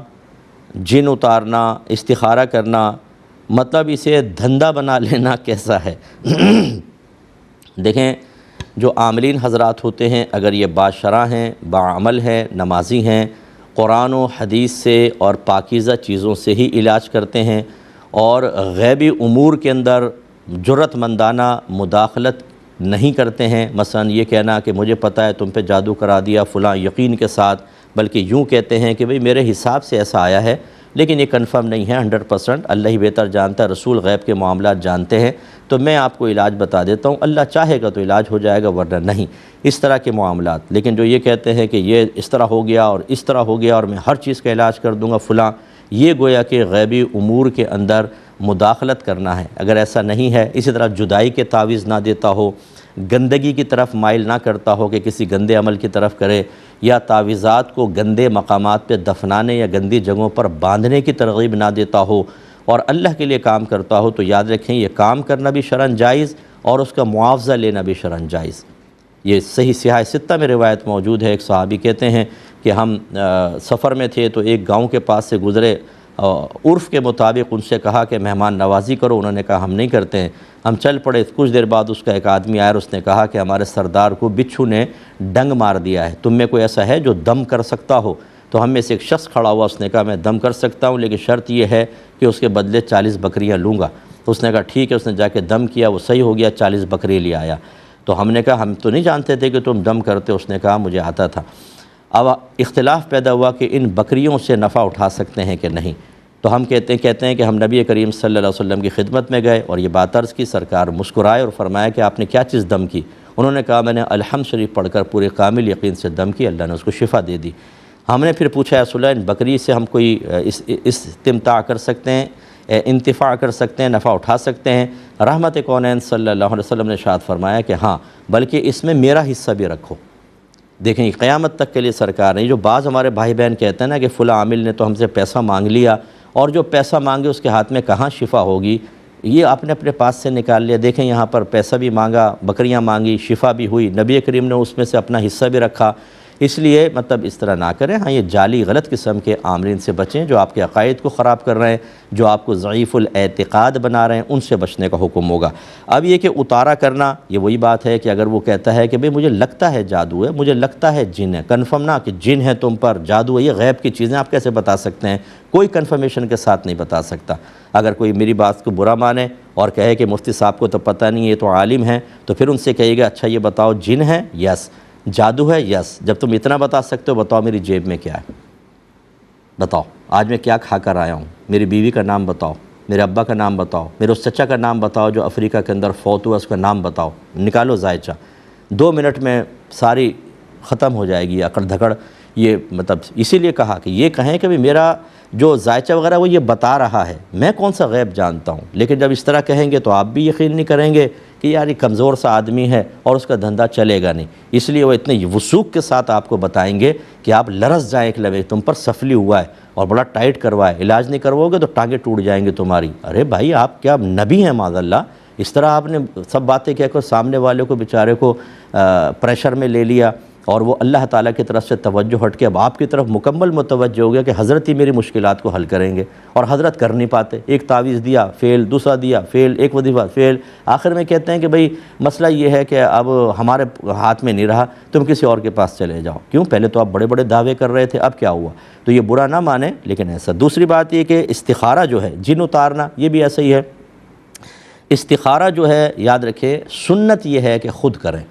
جن اتارنا، استخارہ کرنا، مطلب اسے دھندا بنا لینا کیسا ہے؟ دیکھیں جو عاملین حضرات ہوتے ہیں اگر یہ باشرع ہیں، باعمل ہیں، نمازی ہیں، قرآن و حدیث سے اور پاکیزہ چیزوں سے ہی علاج کرتے ہیں اور غیبی امور کے اندر جرأت مندانہ مداخلت نہیں کرتے ہیں، مثلا یہ کہنا کہ مجھے پتہ ہے تم پہ جادو کرا دیا فلاں یقین کے ساتھ، بلکہ یوں کہتے ہیں کہ بھئی میرے حساب سے ایسا آیا ہے لیکن یہ کنفرم نہیں ہے 100%، اللہ ہی بہتر جانتا ہے، رسول غیب کے معاملات جانتے ہیں، تو میں آپ کو علاج بتا دیتا ہوں، اللہ چاہے گا تو علاج ہو جائے گا ورنہ نہیں، اس طرح کے معاملات۔ لیکن جو یہ کہتے ہیں کہ یہ اس طرح ہو گیا اور اس طرح ہو گیا اور میں ہر چیز کا علاج کر دوں گا فلاں، یہ گویا کہ غیبی امور کے اندر مداخلت کرنا ہے۔ اگر ایسا نہیں ہے، اسی طرح جدائی کے تعویذ نہ دیتا ہو، گندگی کی طرف مائل نہ کرتا ہو کہ کسی گندے عمل کی طرف کرے، یا تعویذات کو گندے مقامات پہ دفنانے یا گندی جگہوں پر باندھنے کی ترغیب نہ دیتا ہو اور اللہ کے لیے کام کرتا ہو، تو یاد رکھیں یہ کام کرنا بھی شرعاً جائز اور اس کا معاوضہ لینا بھی شرعاً جائز۔ یہ صحیح سیاہ ستہ میں روایت موجود ہے، ایک صحابی کہتے ہیں کہ ہم سفر میں تھے تو ایک گاؤں کے پاس سے گزرے، عرف کے مطابق ان سے کہا کہ مہمان نوازی کرو، انہوں نے کہا ہم نہیں کرتے ہیں، ہم چل پڑے، کچھ دیر بعد اس کا ایک آدمی آیا اور اس نے کہا کہ ہمارے سردار کو بچھو نے ڈنگ مار دیا ہے، تم میں کوئی ایسا ہے جو دم کر سکتا ہو؟ تو ہم میں سے ایک شخص کھڑا ہوا، اس نے کہا میں دم کر سکتا ہوں لیکن شرط یہ ہے کہ اس کے بدلے 40 بکریاں لوں گا۔ تو اس نے کہا ٹھیک ہے، اس نے جا کے دم کیا، وہ صحیح ہو گیا، 40 بکری لے آیا۔ تو ہم نے کہا ہم تو نہیں جانتے تھے کہ تم دم کرتے، اس نے کہا مجھے آتا تھا۔ اب اختلاف پیدا ہوا کہ ان بکریوں سے نفع اٹھا سکتے ہیں کہ نہیں، تو ہم کہتے ہیں کہ ہم نبی کریم صلی اللہ علیہ وسلم کی خدمت میں گئے اور یہ بات عرض کی، سرکار مسکرائے اور فرمایا کہ آپ نے کیا چیز دم کی؟ انہوں نے کہا میں نے الحمد شریف پڑھ کر پورے کامل یقین سے دم کی، اللہ نے اس کو شفا دے دی۔ ہم نے پھر پوچھا یا رسول اللہ ان بکری سے ہم کوئی استمتاع کر سکتے ہیں، انتفاع کر سکتے ہیں، نفع اٹھا سکتے ہیں؟ رحمت کونین صلی اللہ علیہ وسلم نے ارشاد فرمایا کہ ہاں، بلکہ اس میں میرا حصہ بھی رکھو۔ دیکھیں قیامت تک کے لیے سرکار نے، جو بعض ہمارے بھائی بہن کہتے ہیں نا کہ فلاں عامل نے تو ہم سے پیسہ مانگ لیا، اور جو پیسہ مانگے اس کے ہاتھ میں کہاں شفا ہوگی، یہ آپ نے اپنے پاس سے نکال لیا۔ دیکھیں یہاں پر پیسہ بھی مانگا، بکریاں مانگی، شفا بھی ہوئی، نبی کریم نے اس میں سے اپنا حصہ بھی رکھا، اس لیے مطلب اس طرح نہ کریں۔ ہاں یہ جعلی غلط قسم کے عاملین سے بچیں جو آپ کے عقائد کو خراب کر رہے ہیں، جو آپ کو ضعیف الاعتقاد بنا رہے ہیں، ان سے بچنے کا حکم ہوگا۔ اب یہ کہ اتارا کرنا، یہ وہی بات ہے کہ اگر وہ کہتا ہے کہ بھئی مجھے لگتا ہے جادو ہے، مجھے لگتا ہے جن ہے، کنفرم نہ کہ جن ہے تم پر، جادو ہے، یہ غیب کی چیزیں آپ کیسے بتا سکتے ہیں؟ کوئی کنفرمیشن کے ساتھ نہیں بتا سکتا۔ اگر کوئی میری بات کو برا مانے اور کہے کہ مفتی صاحب کو تو پتہ نہیں، یہ تو عالم ہیں، تو پھر ان سے کہیے گا اچھا یہ بتاؤ جن ہے؟ یس۔ جادو ہے؟ یس۔ جب تم اتنا بتا سکتے ہو بتاؤ میری جیب میں کیا ہے، بتاؤ آج میں کیا کھا کر آیا ہوں، میری بیوی کا نام بتاؤ، میرے ابا کا نام بتاؤ، میرے اس چچا کا نام بتاؤ جو افریقہ کے اندر فوت ہوا، اس کا نام بتاؤ، نکالو زائچہ۔ 2 منٹ میں ساری ختم ہو جائے گی اکڑ دھکڑ۔ یہ مطلب اسی لیے کہا کہ یہ کہیں کہ میرا جو ذائچہ وغیرہ وہ یہ بتا رہا ہے، میں کون سا غیب جانتا ہوں۔ لیکن جب اس طرح کہیں گے تو آپ بھی یقین نہیں کریں گے کہ یار یہ کمزور سا آدمی ہے اور اس کا دھندا چلے گا نہیں، اس لیے وہ اتنے وثوق کے ساتھ آپ کو بتائیں گے کہ آپ لرز جائیں ایک لمحے، تم پر سفلی ہوا ہے اور بڑا ٹائٹ کروائے، علاج نہیں کرواؤ گے تو ٹانگیں ٹوٹ جائیں گے تمہاری۔ ارے بھائی آپ کیا نبی ہیں معاذ اللہ؟ اس طرح آپ نے سب باتیں کہہ کر سامنے والے کو بیچارے کو پریشر میں لے لیا، اور وہ اللہ تعالیٰ کی طرف سے توجہ ہٹ کے اب آپ کی طرف مکمل متوجہ ہو گیا کہ حضرت ہی میری مشکلات کو حل کریں گے، اور حضرت کر نہیں پاتے۔ ایک تعویذ دیا فیل، دوسرا دیا فیل، ایک وظیفہ فیل، آخر میں کہتے ہیں کہ بھئی مسئلہ یہ ہے کہ اب ہمارے ہاتھ میں نہیں رہا، تم کسی اور کے پاس چلے جاؤ۔ کیوں؟ پہلے تو آپ بڑے بڑے دعوے کر رہے تھے، اب کیا ہوا؟ تو یہ برا نہ مانیں لیکن ایسا۔ دوسری بات یہ کہ استخارہ جو ہے، جن اتارنا، یہ بھی ایسا ہی ہے۔ استخارہ جو ہے یاد رکھے سنت یہ ہے کہ خود کریں،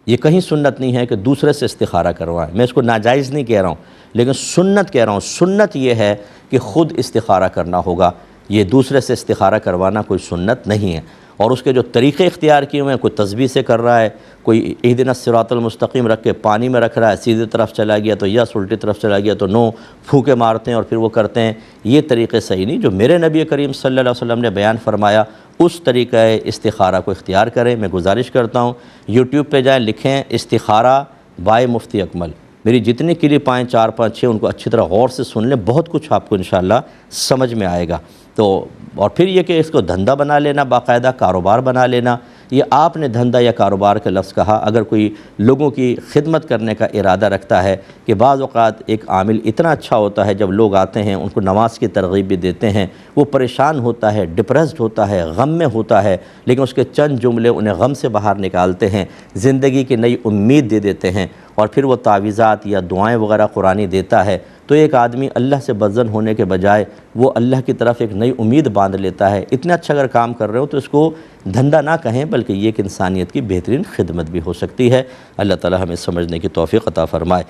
یہ کہیں سنت نہیں ہے کہ دوسرے سے استخارہ کروائیں، میں اس کو ناجائز نہیں کہہ رہا ہوں لیکن سنت کہہ رہا ہوں، سنت یہ ہے کہ خود استخارہ کرنا ہوگا، یہ دوسرے سے استخارہ کروانا کوئی سنت نہیں ہے۔ اور اس کے جو طریقے اختیار کیے ہوئے ہیں، کوئی تسبیح سے کر رہا ہے، کوئی اہدنا الصراط المستقیم رکھ کے پانی میں رکھ رہا ہے، سیدھی طرف چلا گیا تو یس، الٹی طرف چلا گیا تو نو، پھونکے مارتے ہیں اور پھر وہ کرتے ہیں، یہ طریقے صحیح نہیں۔ جو میرے نبی کریم صلی اللہ علیہ وسلم نے بیان فرمایا اس طریقہ استخارہ کو اختیار کریں۔ میں گزارش کرتا ہوں یوٹیوب پہ جائیں، لکھیں استخارہ بائے مفتی اکمل، میری جتنی کلپ آئیں 4 5 6 ان کو اچھی طرح غور سے سن لیں، بہت کچھ آپ کو انشاءاللہ سمجھ میں آئے گا۔ تو اور پھر یہ کہ اس کو دھندا بنا لینا، باقاعدہ کاروبار بنا لینا، یہ آپ نے دھندا یا کاروبار کا لفظ کہا، اگر کوئی لوگوں کی خدمت کرنے کا ارادہ رکھتا ہے کہ بعض اوقات ایک عامل اتنا اچھا ہوتا ہے، جب لوگ آتے ہیں ان کو نماز کی ترغیب بھی دیتے ہیں، وہ پریشان ہوتا ہے، ڈپریسڈ ہوتا ہے، غم میں ہوتا ہے، لیکن اس کے چند جملے انہیں غم سے باہر نکالتے ہیں، زندگی کی نئی امید دے دیتے ہیں، اور پھر وہ تعویذات یا دعائیں وغیرہ قرآنی دیتا ہے، تو ایک آدمی اللہ سے بدظن ہونے کے بجائے وہ اللہ کی طرف ایک نئی امید باندھ لیتا ہے۔ اتنا اچھا اگر کام کر رہے ہو تو اس کو دھندا نہ کہیں، بلکہ یہ ایک انسانیت کی بہترین خدمت بھی ہو سکتی ہے۔ اللہ تعالی ہمیں سمجھنے کی توفیق عطا فرمائے۔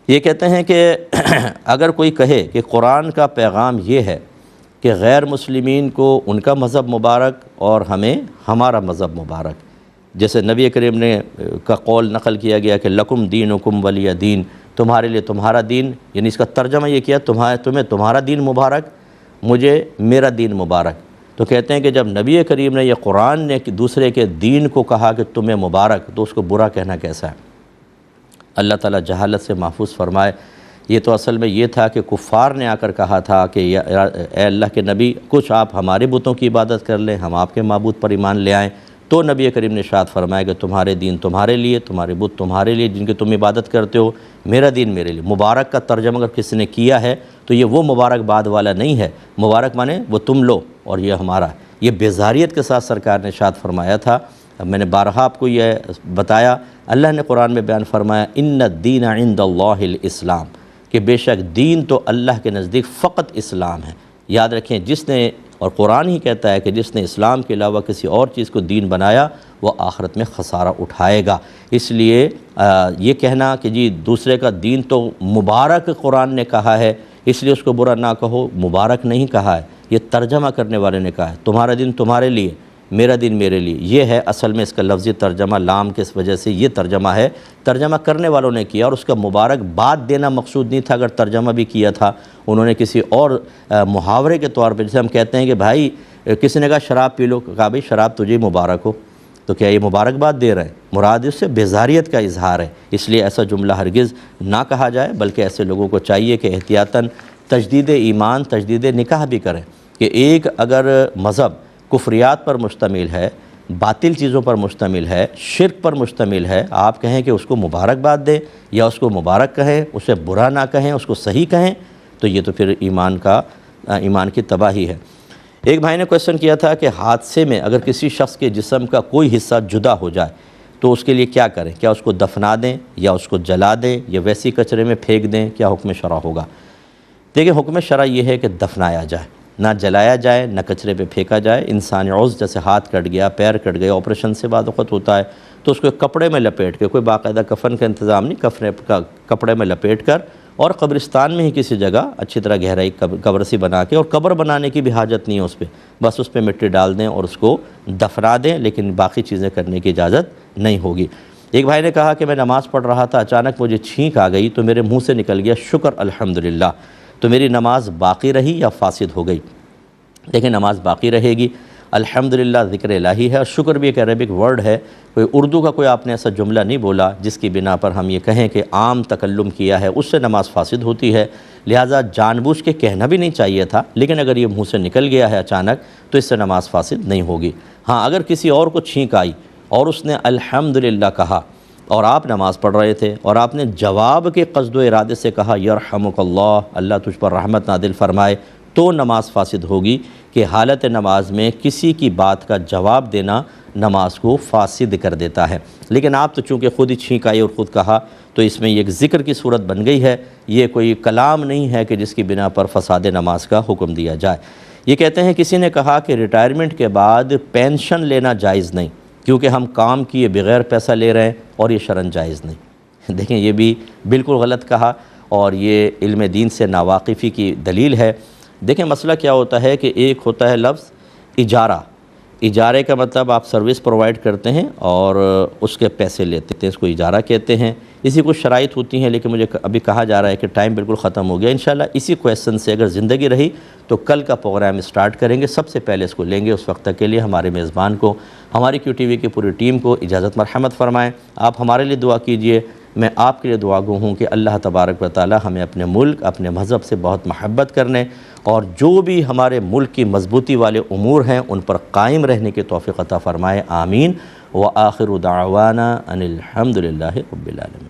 یہ کہتے ہیں کہ اگر کوئی کہے کہ قرآن کا پیغام یہ ہے کہ غیر مسلمین کو ان کا مذہب مبارک اور ہمیں ہمارا مذہب مبارک، جیسے نبی کریم نے کا قول نقل کیا گیا کہ لکم دینکم ولی دین، تمہارے لیے تمہارا دین، یعنی اس کا ترجمہ یہ کیا تمہیں تمہارا دین مبارک، مجھے میرا دین مبارک۔ تو کہتے ہیں کہ جب نبی کریم نے یہ قرآن نے دوسرے کے دین کو کہا کہ تمہیں مبارک، تو اس کو برا کہنا کیسا ہے؟ اللہ تعالیٰ جہالت سے محفوظ فرمائے۔ یہ تو اصل میں یہ تھا کہ کفار نے آ کر کہا تھا کہ اے اللہ کے نبی، کچھ آپ ہمارے بتوں کی عبادت کر لیں، ہم آپ کے معبود پر ایمان لے آئیں۔ تو نبی کریم نے ارشاد فرمایا کہ تمہارے دین تمہارے لیے، تمہارے بت تمہارے لیے جن کی تم عبادت کرتے ہو، میرا دین میرے لیے۔ مبارک کا ترجمہ اگر کسی نے کیا ہے تو یہ وہ مبارک بعد والا نہیں ہے، مبارک مانے وہ تم لو اور یہ ہمارا ہے۔ یہ بیزاریت کے ساتھ سرکار نے ارشاد فرمایا تھا۔ اب میں نے بارہا آپ کو یہ بتایا، اللہ نے قرآن میں بیان فرمایا ان الدین عند اللہ الاسلام، کہ بے شک دین تو اللہ کے نزدیک فقط اسلام ہے۔ یاد رکھیں، جس نے، اور قرآن ہی کہتا ہے کہ جس نے اسلام کے علاوہ کسی اور چیز کو دین بنایا وہ آخرت میں خسارہ اٹھائے گا۔ اس لیے یہ کہنا کہ جی دوسرے کا دین تو مبارک قرآن نے کہا ہے اس لیے اس کو برا نہ کہو، مبارک نہیں کہا ہے، یہ ترجمہ کرنے والے نے کہا ہے، تمہارا دین تمہارے لیے، میرا دین میرے لیے۔ یہ ہے اصل میں اس کا لفظی ترجمہ، لام کی وجہ سے یہ ترجمہ ہے، ترجمہ کرنے والوں نے کیا، اور اس کا مبارک بات دینا مقصود نہیں تھا۔ اگر ترجمہ بھی کیا تھا انہوں نے کسی اور محاورے کے طور پہ، جیسے ہم کہتے ہیں کہ بھائی کسی نے کہا شراب پی لو، کہا بھائی شراب تجھے مبارک ہو، تو کیا یہ مبارک بات دے رہے ہیں؟ مراد اس سے بیزاریت کا اظہار ہے، اس لیے ایسا جملہ ہرگز نہ کہا جائے، بلکہ ایسے لوگوں کو چاہیے کہ احتیاطاً تجدید ایمان، تجدید نکاح بھی کریں، کہ ایک اگر مذہب کفریات پر مشتمل ہے، باطل چیزوں پر مشتمل ہے، شرک پر مشتمل ہے، آپ کہیں کہ اس کو مبارکباد دیں یا اس کو مبارک کہیں، اسے برا نہ کہیں، اس کو صحیح کہیں، تو یہ تو پھر ایمان کی تباہی ہے۔ ایک بھائی نے کویسچن کیا تھا کہ حادثے میں اگر کسی شخص کے جسم کا کوئی حصہ جدا ہو جائے تو اس کے لیے کیا کریں؟ کیا اس کو دفنا دیں یا اس کو جلا دیں یا ویسی کچرے میں پھینک دیں؟ کیا حکم شرع ہوگا؟ دیکھیں، حکم شرع یہ ہے کہ دفنایا جائے، نہ جلایا جائے، نہ کچرے پہ پھینکا جائے۔ انسانی عضو جیسے ہاتھ کٹ گیا، پیر کٹ گیا، آپریشن سے بعد وقت ہوتا ہے، تو اس کو ایک کپڑے میں لپیٹ کے، کوئی باقاعدہ کفن کا انتظام نہیں، کپڑے میں لپیٹ کر، اور قبرستان میں ہی کسی جگہ اچھی طرح گہرائی قبر سی بنا کے، اور قبر بنانے کی بھی حاجت نہیں ہے اس پہ، بس اس پہ مٹی ڈال دیں اور اس کو دفنا دیں، لیکن باقی چیزیں کرنے کی اجازت نہیں ہوگی۔ ایک بھائی نے کہا کہ میں نماز پڑھ رہا تھا، اچانک مجھے چھینک آ گئی تو میرے منہ سے نکل گیا شکر الحمدللہ، تو میری نماز باقی رہی یا فاسد ہو گئی؟ دیکھیں، نماز باقی رہے گی۔ الحمدللہ ذکر الہی ہے، اور شکر بھی ایک عربک ورڈ ہے، کوئی اردو کا کوئی آپ نے ایسا جملہ نہیں بولا جس کی بنا پر ہم یہ کہیں کہ عام تکلم کیا ہے، اس سے نماز فاسد ہوتی ہے، لہٰذا جان بوجھ کے کہنا بھی نہیں چاہیے تھا، لیکن اگر یہ منہ سے نکل گیا ہے اچانک تو اس سے نماز فاسد نہیں ہوگی۔ ہاں، اگر کسی اور کو چھینک آئی اور اس نے الحمدللہ کہا اور آپ نماز پڑھ رہے تھے اور آپ نے جواب کے قصد و ارادے سے کہا یرحمک اللہ، اللہ تجھ پر رحمت نازل فرمائے، تو نماز فاسد ہوگی، کہ حالت نماز میں کسی کی بات کا جواب دینا نماز کو فاسد کر دیتا ہے۔ لیکن آپ تو چونکہ خود ہی چھینک آئی اور خود کہا، تو اس میں یہ ایک ذکر کی صورت بن گئی ہے، یہ کوئی کلام نہیں ہے کہ جس کی بنا پر فساد نماز کا حکم دیا جائے۔ یہ کہتے ہیں کسی نے کہا کہ ریٹائرمنٹ کے بعد پینشن لینا جائز نہیں، کیونکہ ہم کام کیے بغیر پیسہ لے رہے ہیں اور یہ شرعاً جائز نہیں۔ دیکھیں یہ بھی بالکل غلط کہا، اور یہ علم دین سے ناواقفی کی دلیل ہے۔ دیکھیں مسئلہ کیا ہوتا ہے کہ ایک ہوتا ہے لفظ اجارہ، اجارے کا مطلب آپ سروس پرووائڈ کرتے ہیں اور اس کے پیسے لیتے ہیں، اس کو اجارہ کہتے ہیں۔ اسی کچھ شرائط ہوتی ہیں، لیکن مجھے ابھی کہا جا رہا ہے کہ ٹائم بالکل ختم ہو گیا۔ انشاءاللہ اسی کویسچن سے اگر زندگی رہی تو کل کا پروگرام سٹارٹ کریں گے، سب سے پہلے اس کو لیں گے۔ اس وقت تک کے لیے ہمارے میزبان کو، ہماری کیو ٹی وی کی پوری ٹیم کو اجازت مرحمت فرمائیں۔ آپ ہمارے لیے دعا کیجئے، میں آپ کے لیے دعا گو ہوں کہ اللہ تبارک و تعالی ہمیں اپنے ملک، اپنے مذہب سے بہت محبت کرنے اور جو بھی ہمارے ملک کی مضبوطی والے امور ہیں ان پر قائم رہنے کی توفیق عطا فرمائے، آمین۔ وآخر دعوانا ان الحمد للہ رب العالمین۔